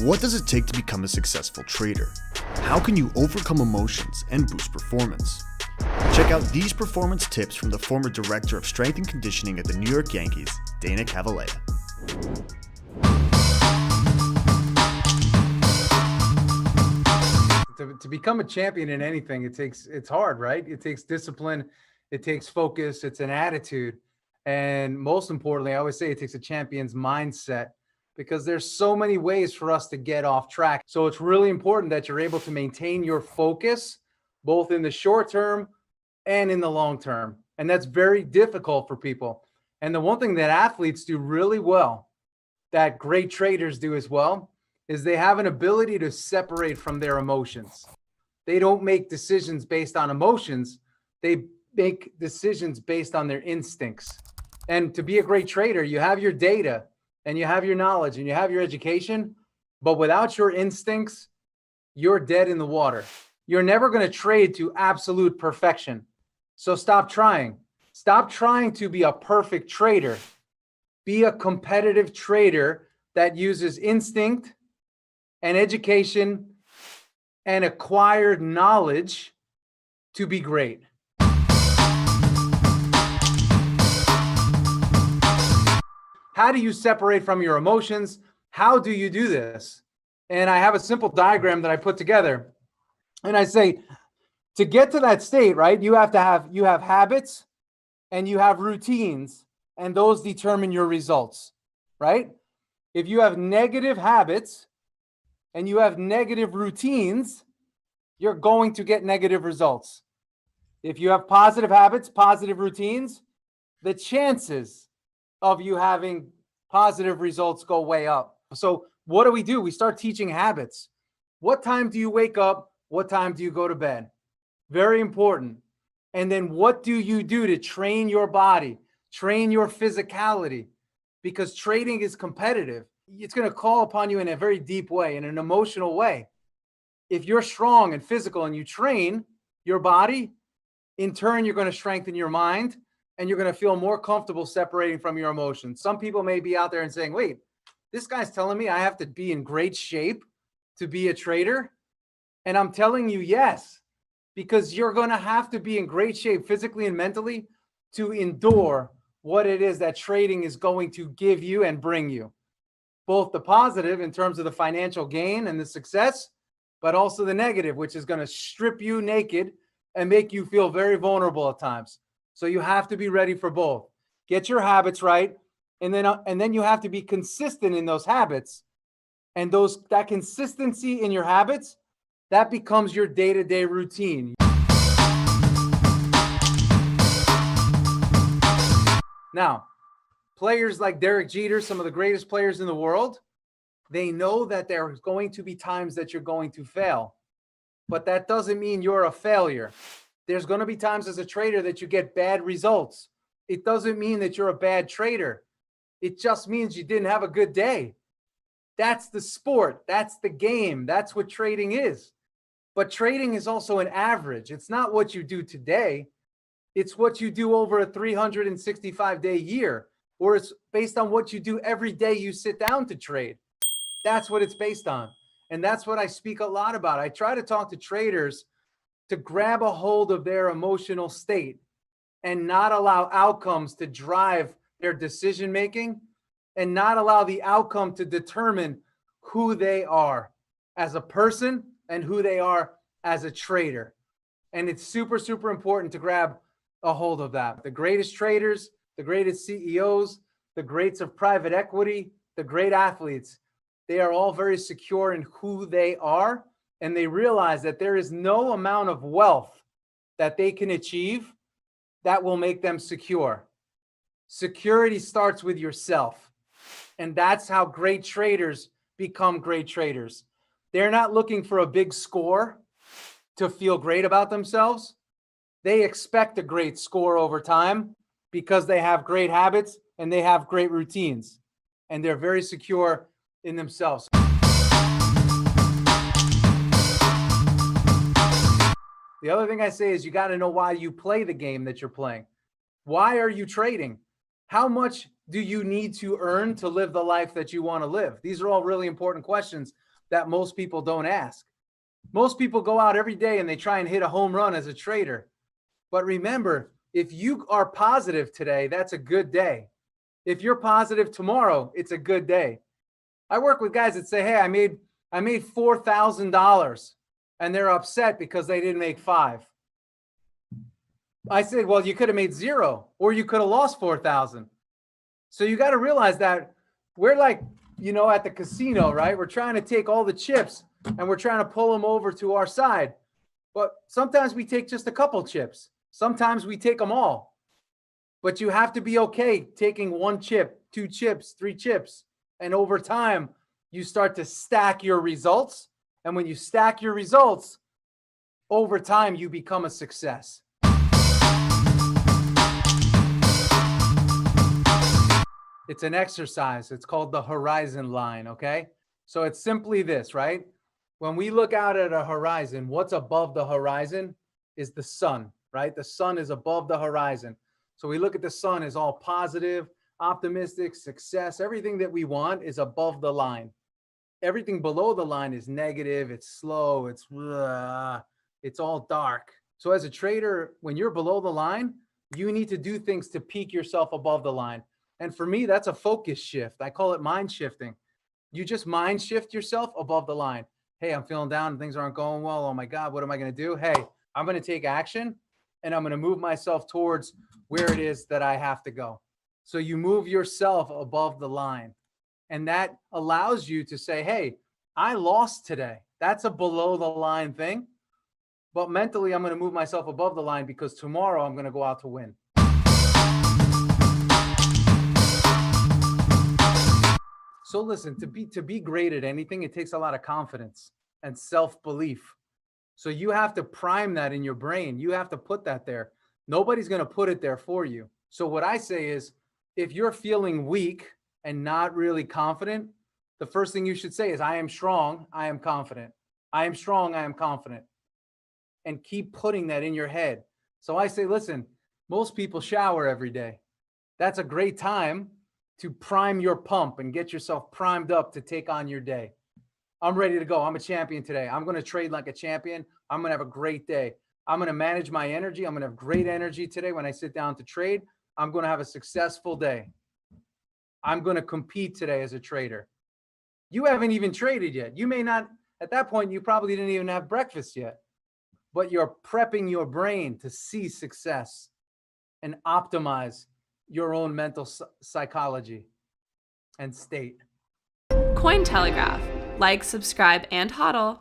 What does it take to become a successful trader? How can you overcome emotions and boost performance? Check out these performance tips from the former director of strength and conditioning at the New York Yankees, Dana Cavalea. To become a champion in anything, it's hard, right? It takes discipline, it takes focus, it's an attitude. And most importantly, I always say it takes a champion's mindset, because there's so many ways for us to get off track. So it's really important that you're able to maintain your focus, both in the short term and in the long term. And that's very difficult for people. And the one thing that athletes do really well, that great traders do as well, is they have an ability to separate from their emotions. They don't make decisions based on emotions. They make decisions based on their instincts. And to be a great trader, you have your data and you have your knowledge and you have your education, but without your instincts, you're dead in the water. You're never going to trade to absolute perfection. So stop trying. Stop trying to be a perfect trader. Be a competitive trader that uses instinct and education and acquired knowledge to be great. How do you separate from your emotions? How do you do this? And I have a simple diagram that I put together. And I say, to get to that state, right, you have habits and you have routines, and those determine your results, right? If you have negative habits and you have negative routines, you're going to get negative results. If you have positive habits, positive routines, the chances of you having positive results go way up. So what do? We start teaching habits. What time do you wake up? What time do you go to bed? Very important. And then what do you do to train your body, train your physicality? Because trading is competitive. It's going to call upon you in a very deep way, in an emotional way. If you're strong and physical and you train your body, in turn, you're going to strengthen your mind and you're going to feel more comfortable separating from your emotions. Some people may be out there and saying, wait, this guy's telling me I have to be in great shape to be a trader. And I'm telling you, yes, because you're going to have to be in great shape physically and mentally to endure what it is that trading is going to give you and bring you. Both the positive in terms of the financial gain and the success, but also the negative, which is going to strip you naked and make you feel very vulnerable at times. So you have to be ready for both. Get your habits right, and then you have to be consistent in those habits. And that consistency in your habits, that becomes your day-to-day routine. Now, players like Derek Jeter, some of the greatest players in the world, they know that there's going to be times that you're going to fail. But that doesn't mean you're a failure. There's going to be times as a trader that you get bad results. It doesn't mean that you're a bad trader. It just means you didn't have a good day. That's the sport. That's the game. That's what trading is. But trading is also an average. It's not what you do today. It's what you do over a 365-day year, or it's based on what you do every day you sit down to trade. That's what it's based on. And that's what I speak a lot about. I try to talk to traders to grab a hold of their emotional state and not allow outcomes to drive their decision making, and not allow the outcome to determine who they are as a person and who they are as a trader. And it's super, super important to grab a hold of that. The greatest traders, the greatest CEOs, the greats of private equity, the great athletes, they are all very secure in who they are. And they realize that there is no amount of wealth that they can achieve that will make them secure. Security starts with yourself. And that's how great traders become great traders. They're not looking for a big score to feel great about themselves. They expect a great score over time because they have great habits and they have great routines. And they're very secure in themselves. The other thing I say is you got to know why you play the game that you're playing. Why are you trading? How much do you need to earn to live the life that you want to live? These are all really important questions that most people don't ask. Most people go out every day and they try and hit a home run as a trader. But remember, if you are positive today, that's a good day. If you're positive tomorrow, it's a good day. I work with guys that say, hey, I made $4,000, and they're upset because they didn't make 5. I said, well, you could have made 0, or you could have lost 4,000. So you got to realize that we're like, at the casino, right? We're trying to take all the chips and we're trying to pull them over to our side. But sometimes we take just a couple chips. Sometimes we take them all. But you have to be okay taking 1 chip, 2 chips, 3 chips. And over time, you start to stack your results. And when you stack your results, over time, you become a success. It's an exercise. It's called the horizon line, okay? So it's simply this, right? When we look out at a horizon, what's above the horizon is the sun, right? The sun is above the horizon. So we look at the sun as all positive, optimistic, success. Everything that we want is above the line. Everything below the line is negative. It's slow. It's all dark. So as a trader, when you're below the line, you need to do things to peak yourself above the line. And for me, that's a focus shift. I call it mind shifting. You just mind shift yourself above the line. Hey, I'm feeling down. Things aren't going well. Oh my God, what am I going to do? Hey, I'm going to take action and I'm going to move myself towards where it is that I have to go. So you move yourself above the line. And that allows you to say, hey, I lost today. That's a below the line thing. But mentally, I'm going to move myself above the line because tomorrow I'm going to go out to win. So listen, to be great at anything, it takes a lot of confidence and self-belief. So you have to prime that in your brain. You have to put that there. Nobody's going to put it there for you. So what I say is, if you're feeling weak and not really confident, the first thing you should say is, I am strong, I am confident. I am strong, I am confident. And keep putting that in your head. So I say, listen, most people shower every day. That's a great time to prime your pump and get yourself primed up to take on your day. I'm ready to go. I'm a champion today. I'm going to trade like a champion. I'm going to have a great day. I'm going to manage my energy. I'm going to have great energy today when I sit down to trade. I'm going to have a successful day. I'm going to compete today as a trader. You haven't even traded yet. You may not, at that point, you probably didn't even have breakfast yet, but you're prepping your brain to see success and optimize your own mental psychology and state. Cointelegraph. Like, subscribe, and hodl.